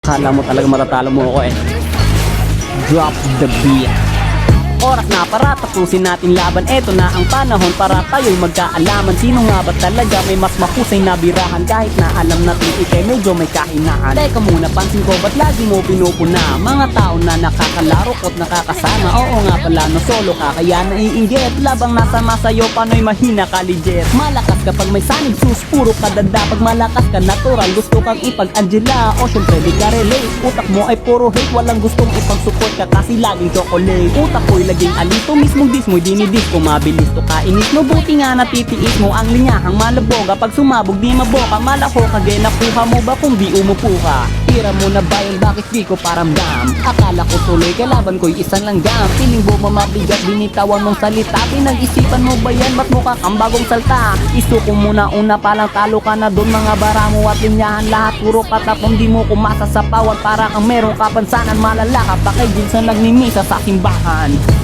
Kala mo talaga matatalo mo ako eh. Drop the beat. Oras na para tapusin natin laban. Eto na ang panahon para tayo'y magkaalaman. Sino nga ba talaga may mas mahusay na birahan? Kahit na alam natin ikay medyo may kahinaan. Teka muna, pansin ko ba't lagi mo pinupuna mga tao na nakakalaro ko't nakakasama? Oo nga pala, no solo ka kaya naiinggit. Labang nasama sa'yo, pano'y mahina ka legit. Malakas kapag may sanib, sus puro ka dada. Pag malakas ka natural, gusto kang ipag-Angela. O syempre di ka relate, utak mo ay puro hate. Walang gustong ipag-support ka kasi laging chocolate. Utak ko'y laging alito, mismong dis mo'y dinidis ko. Mabilis to kainis, no buti nga natitiis mo ang linyahang malaboga. Pag sumabog di maboka, malako kage. Nakuha mo ba kung di umupo ka? Tira mo na ba yun, bakit di ko paramdam? Akala ko tuloy, kalaban ko'y isang langgam. Piling mo mamabigat, binitawan mong salita. Pinag-isipan mo ba yan, ba't mukha kang bagong salta? Isuko mo na una palang talo ka na doon. Mga bara mo at linyahan lahat puro patapong. Di mo kumasa sa pawan, para kang merong kapansanan. Malala ka pa kay Jinsan nagmimisa sa simbahan.